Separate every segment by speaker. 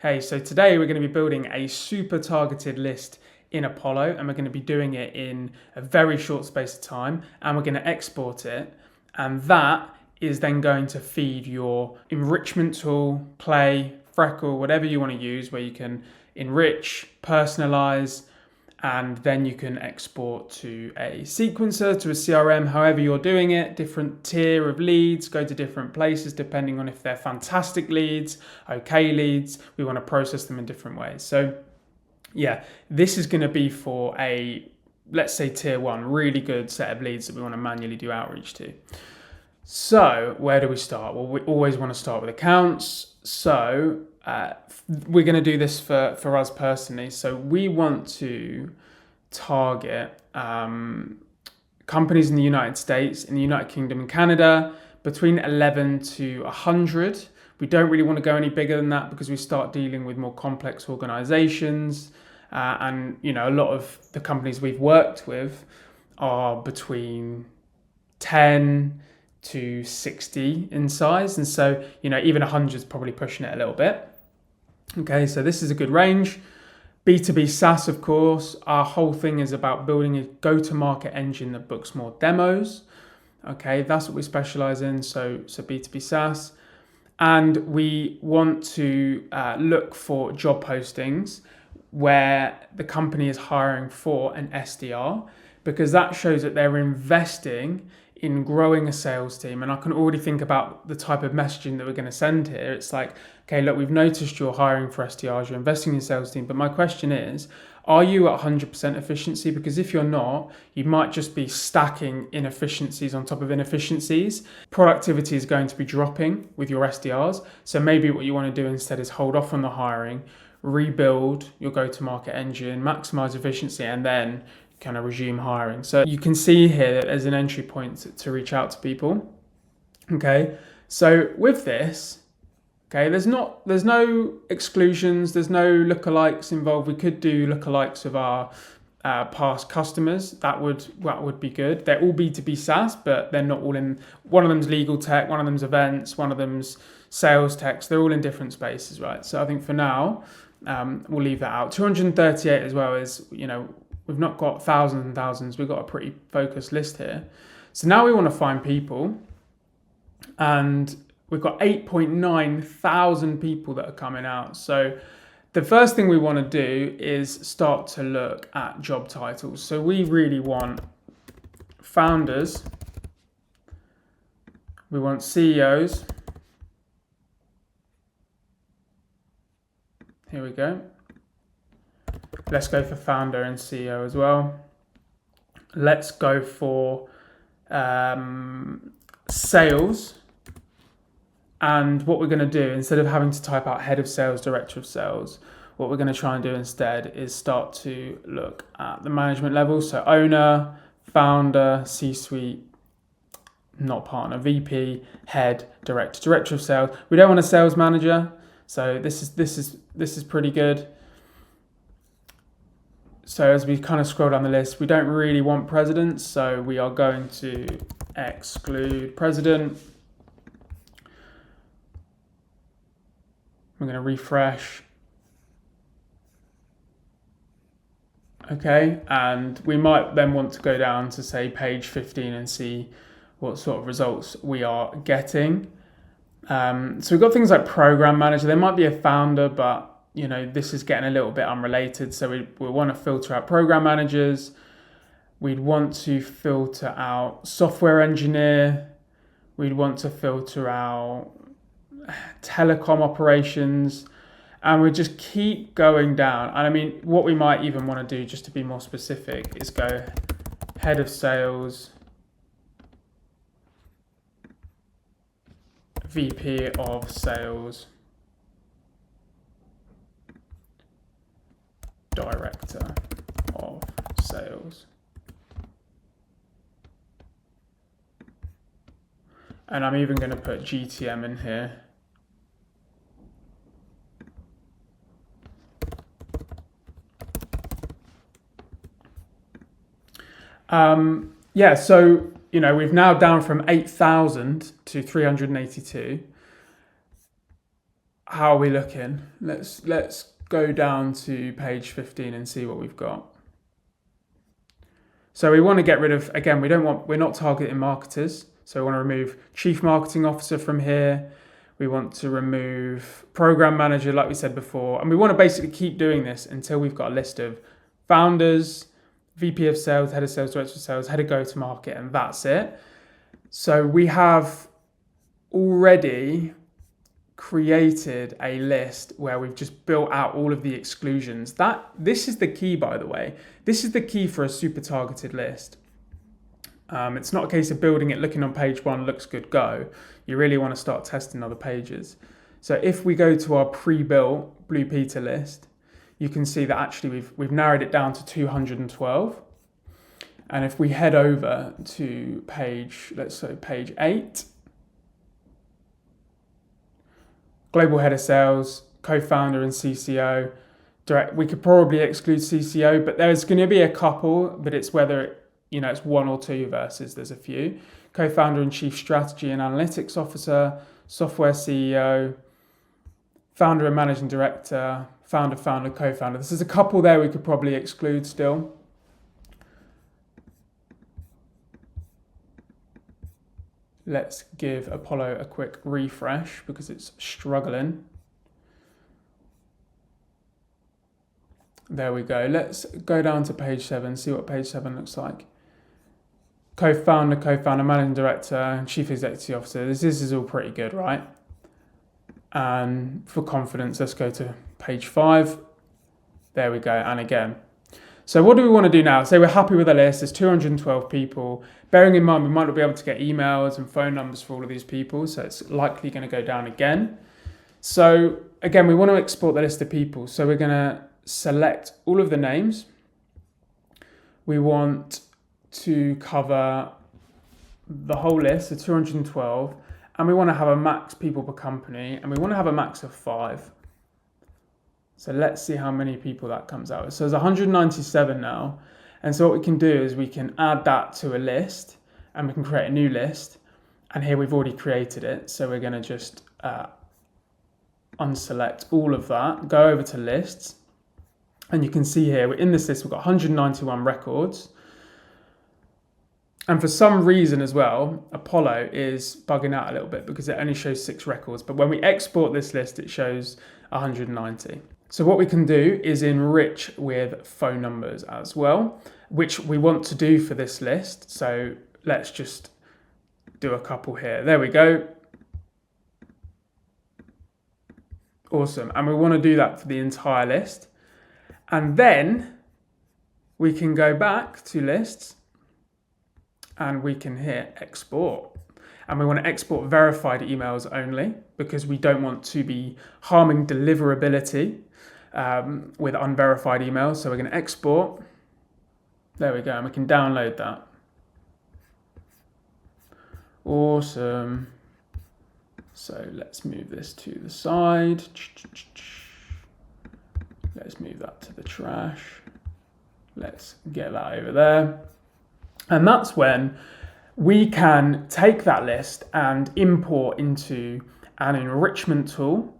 Speaker 1: Hey, so today we're going to be building a super targeted list in Apollo, and we're going to be doing it in a very short space of time, and we're going to export it, and that is then going to feed your enrichment tool, Play, Freckle, whatever you want to use, where you can enrich, personalize, and then you can export to a sequencer, to a CRM, however you're doing it. Different tier of leads go to different places depending on if they're fantastic leads, okay leads. We want to process them in different ways. So yeah, this is going to be for a, let's say tier one, really good set of leads that we want to manually do outreach to. So where do we start? Well, we always want to start with accounts. So we're going to do this for us personally. So we want to target companies in the United States, in the United Kingdom and Canada, between 11 to 100. We don't really want to go any bigger than that because we start dealing with more complex organizations. And, you know, a lot of the companies we've worked with are between 10 to 60 in size. And so, you know, even 100 is probably pushing it a little bit. Okay, so this is a good range. B2B SaaS, of course, our whole thing is about building a go-to-market engine that books more demos. Okay, that's what we specialize in, so B2B SaaS. And we want to look for job postings where the company is hiring for an SDR, because that shows that they're investing in growing a sales team. And I can already think about the type of messaging that we're going to send here. It's like, okay, look, we've noticed you're hiring for SDRs, you're investing in your sales team. But my question is, are you at 100% efficiency? Because if you're not, you might just be stacking inefficiencies on top of inefficiencies. Productivity is going to be dropping with your SDRs. So maybe what you want to do instead is hold off on the hiring, rebuild your go-to-market engine, maximize efficiency, and then kind of resume hiring. So you can see here that there's an entry point to reach out to people. Okay, so with this, okay, there's no exclusions, there's no lookalikes involved. We could do lookalikes of our past customers. That would be good. They're all B2B SaaS, but they're not all in. One of them's legal tech, one of them's events, one of them's sales tech. So they're all in different spaces, right? So I think for now, we'll leave that out. 238 as well is, you know, we've not got thousands and thousands. We've got a pretty focused list here. So now we want to find people, and we've got 8.9 thousand people that are coming out. So the first thing we want to do is start to look at job titles. So we really want founders, we want CEOs. Here we go. Let's go for founder and CEO as well. Let's go for sales. And what we're going to do, instead of having to type out head of sales, director of sales, what we're going to try and do instead is start to look at the management level. So owner, founder, C-suite, not partner, VP, head, director of sales. We don't want a sales manager. So this is pretty good. So as we kind of scroll down the list, we don't really want presidents, so we are going to exclude president. We're going to refresh. Okay, and we might then want to go down to say page 15 and see what sort of results we are getting. So we've got things like program manager. There might be a founder, but you know, this is getting a little bit unrelated. So we want to filter out program managers. We'd want to filter out software engineer. We'd want to filter out telecom operations. And we just keep going down. And I mean, what we might even want to do, just to be more specific, is go head of sales, VP of sales, director of sales. And I'm even going to put GTM in here. Yeah, so, you know, we've now down from 8,000 to 382. how are we looking? Let's go down to page 15 and see what we've got. So we want to get rid of, again, we're not targeting marketers. So we want to remove chief marketing officer from here. We want to remove program manager, like we said before. And we want to basically keep doing this until we've got a list of founders, VP of sales, head of sales, director of sales, head of go-to-market, and that's it. So we have already created a list where we've just built out all of the exclusions. This is the key, by the way. This is the key for a super targeted list. It's not a case of building it, looking on page one, looks good, go. You really want to start testing other pages. So if we go to our pre-built Blue Peter list, you can see that actually we've narrowed it down to 212. And if we head over to page 8, global head of sales, co-founder and CCO. We could probably exclude CCO, but there's going to be a couple, but it's whether it's one or two versus there's a few. Co-founder and chief strategy and analytics officer, software CEO, founder and managing director, founder, co-founder. There's a couple there we could probably exclude still. Let's give Apollo a quick refresh because it's struggling. There we go. Let's go down to page 7, see what page 7 looks like. Co-founder, managing director, chief executive officer. This is all pretty good, right? And for confidence, let's go to page 5. There we go. And again. So what do we want to do now? Say we're happy with the list. There's 212 people. Bearing in mind, we might not be able to get emails and phone numbers for all of these people. So it's likely going to go down again. So again, we want to export the list of people. So we're going to select all of the names. We want to cover the whole list, so 212. And we want to have a max people per company. And we want to have a max of 5. So let's see how many people that comes out with. So there's 197 now. And so what we can do is we can add that to a list and we can create a new list. And here we've already created it. So we're going to just unselect all of that, go over to lists. And you can see here, in this list, we've got 191 records. And for some reason as well, Apollo is bugging out a little bit because it only shows 6 records. But when we export this list, it shows 190. So what we can do is enrich with phone numbers as well, which we want to do for this list. So let's just do a couple here. There we go. Awesome. And we want to do that for the entire list. And then we can go back to lists and we can hit export. And we want to export verified emails only because we don't want to be harming deliverability with unverified emails. So we're going to export. There we go. And we can download that. Awesome. So let's move this to the side. Let's move that to the trash. Let's get that over there. And that's when we can take that list and import into an enrichment tool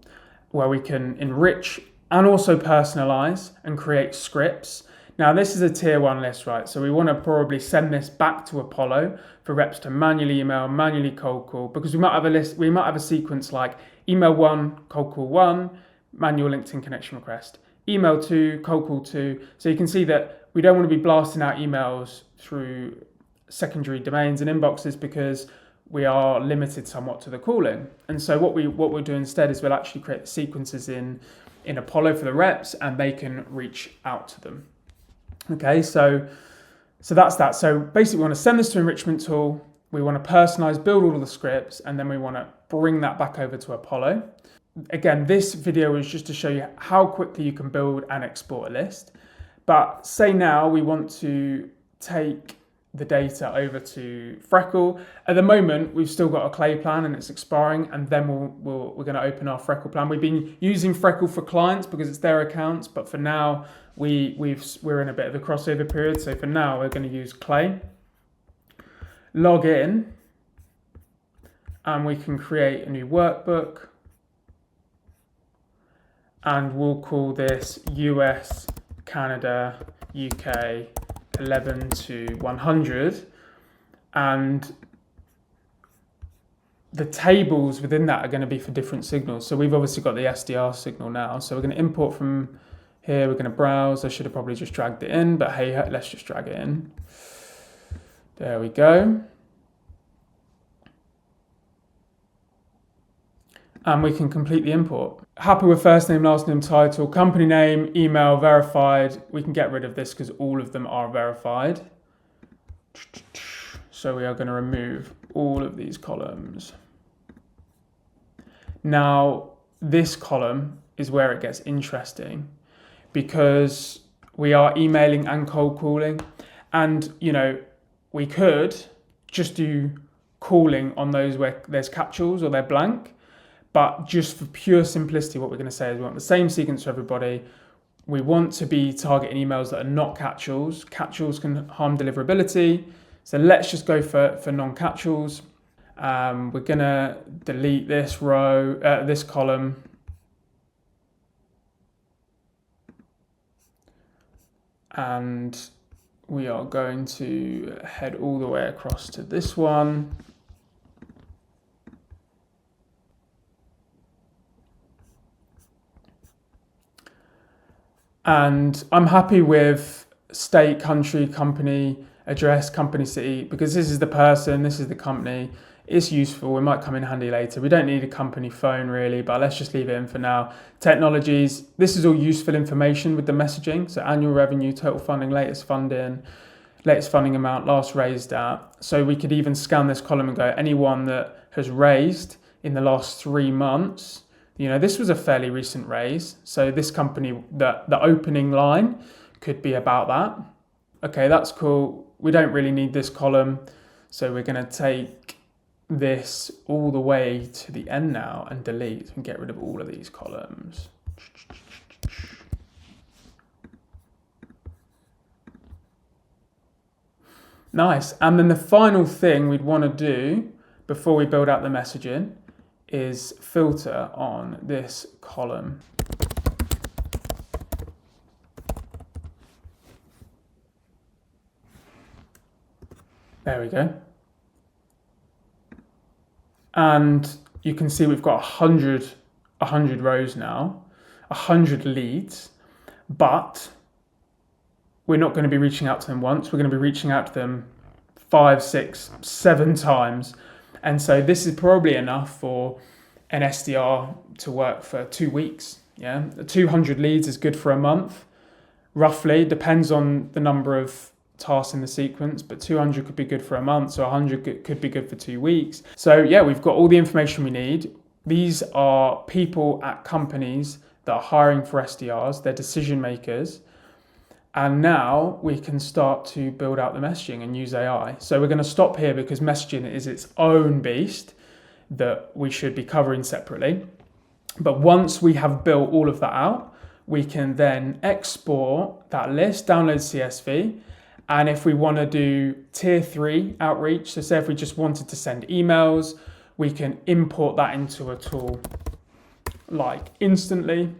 Speaker 1: where we can enrich and also personalize and create scripts. Now, this is a tier 1 list, right? So we want to probably send this back to Apollo for reps to manually email, manually cold call, because we might have a list, we might have a sequence like email 1, cold call 1, manual LinkedIn connection request, email 2, cold call 2. So you can see that we don't want to be blasting out emails through secondary domains and inboxes because we are limited somewhat to the calling. And so what we'll do instead is we'll actually create sequences in Apollo for the reps and they can reach out to them. Okay, so that's that. So basically we want to send this to enrichment tool. We want to personalize, build all of the scripts, and then we want to bring that back over to Apollo. Again, this video is just to show you how quickly you can build and export a list. But say now we want to take the data over to Freckle. At the moment, we've still got a Clay plan and it's expiring, and then we're going to open our Freckle plan. We've been using Freckle for clients because it's their accounts, but for now we're in a bit of a crossover period. So for now, we're going to use Clay. Log in, and we can create a new workbook. and we'll call this US, Canada, UK, 11 to 100. And the tables within that are going to be for different signals. So we've obviously got the SDR signal now. So we're going to import from here. We're going to browse. I should have probably just dragged it in, but hey, let's just drag it in. There we go. And we can complete the import. Happy with first name, last name, title, company name, email, verified. We can get rid of this because all of them are verified. So we are going to remove all of these columns. Now, this column is where it gets interesting because we are emailing and cold calling. And, we could just do calling on those where there's capsules or they're blank. But just for pure simplicity, what we're going to say is we want the same sequence for everybody. We want to be targeting emails that are not capsules. Capsules can harm deliverability. So let's just go for non-capsules. We're going to delete this row, this column. And we are going to head all the way across to this one. And I'm happy with state, country, company, address, company, city, because this is the person, this is the company. It's useful. It might come in handy later. We don't need a company phone really, but let's just leave it in for now. Technologies, this is all useful information with the messaging. So annual revenue, total funding, latest funding amount, last raised at. So we could even scan this column and go, anyone that has raised in the last 3 months, this was a fairly recent raise. So this company, the opening line could be about that. Okay, that's cool. We don't really need this column. So we're going to take this all the way to the end now and delete and get rid of all of these columns. Nice. And then the final thing we'd want to do before we build out the messaging is filter on this column. There we go. And you can see we've got 100 rows now, 100 leads, but we're not going to be reaching out to them once. We're going to be reaching out to them 5, 6, 7 times. And so this is probably enough for an SDR to work for 2 weeks. Yeah, 200 leads is good for a month, roughly. Depends on the number of tasks in the sequence, but 200 could be good for a month, so 100 could be good for 2 weeks. So yeah, we've got all the information we need. These are people at companies that are hiring for SDRs, they're decision makers. And now we can start to build out the messaging and use AI. So we're going to stop here because messaging is its own beast that we should be covering separately. But once we have built all of that out, we can then export that list, download CSV. And if we want to do tier 3 outreach, so say if we just wanted to send emails, we can import that into a tool like Instantly.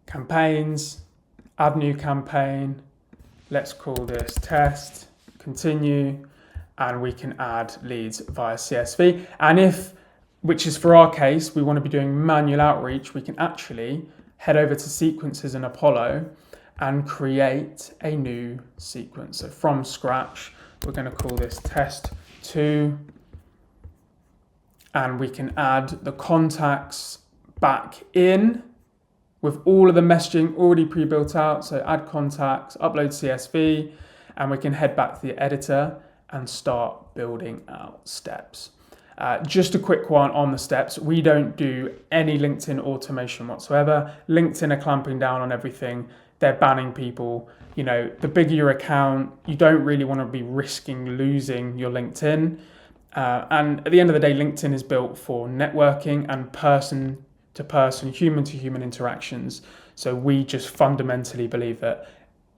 Speaker 1: Campaigns, add new campaign. Let's call this test, continue, and we can add leads via CSV. And which is for our case, we want to be doing manual outreach, we can actually head over to sequences in Apollo and create a new sequence. So from scratch, we're going to call this test 2, and we can add the contacts back in with all of the messaging already pre-built out. So add contacts, upload CSV, and we can head back to the editor and start building out steps. Just a quick one on the steps. We don't do any LinkedIn automation whatsoever. LinkedIn are clamping down on everything. They're banning people. The bigger your account, you don't really want to be risking losing your LinkedIn. And at the end of the day, LinkedIn is built for networking and person-to-person, human-to-human interactions. So we just fundamentally believe that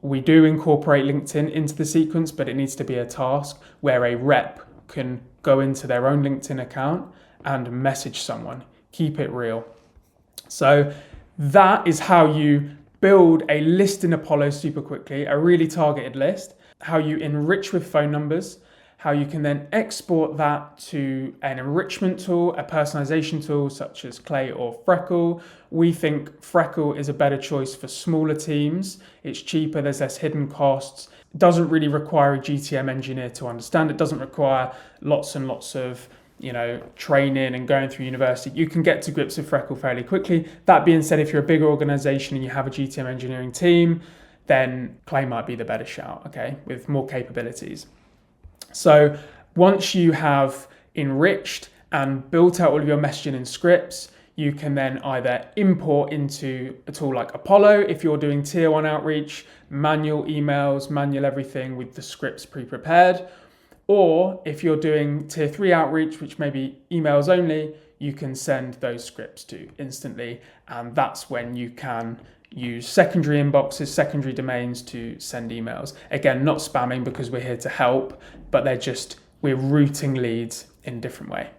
Speaker 1: we do incorporate LinkedIn into the sequence, but it needs to be a task where a rep can go into their own LinkedIn account and message someone, Keep it real. So that is how you build a list in Apollo super quickly, a really targeted list, how you enrich with phone numbers, how you can then export that to an enrichment tool, a personalization tool such as Clay or Freckle. We think Freckle is a better choice for smaller teams. It's cheaper, there's less hidden costs. It doesn't really require a GTM engineer to understand. It doesn't require lots and lots of training and going through university. You can get to grips with Freckle fairly quickly. That being said, if you're a bigger organization and you have a GTM engineering team, then Clay might be the better shout, okay, with more capabilities. So once you have enriched and built out all of your messaging and scripts, you can then either import into a tool like Apollo if you're doing tier 1 outreach, manual emails, manual everything with the scripts pre-prepared. Or if you're doing tier 3 outreach, which may be emails only, you can send those scripts to instantly. And that's when you can use secondary inboxes, secondary domains to send emails. Again, not spamming because we're here to help, but we're routing leads in a different way.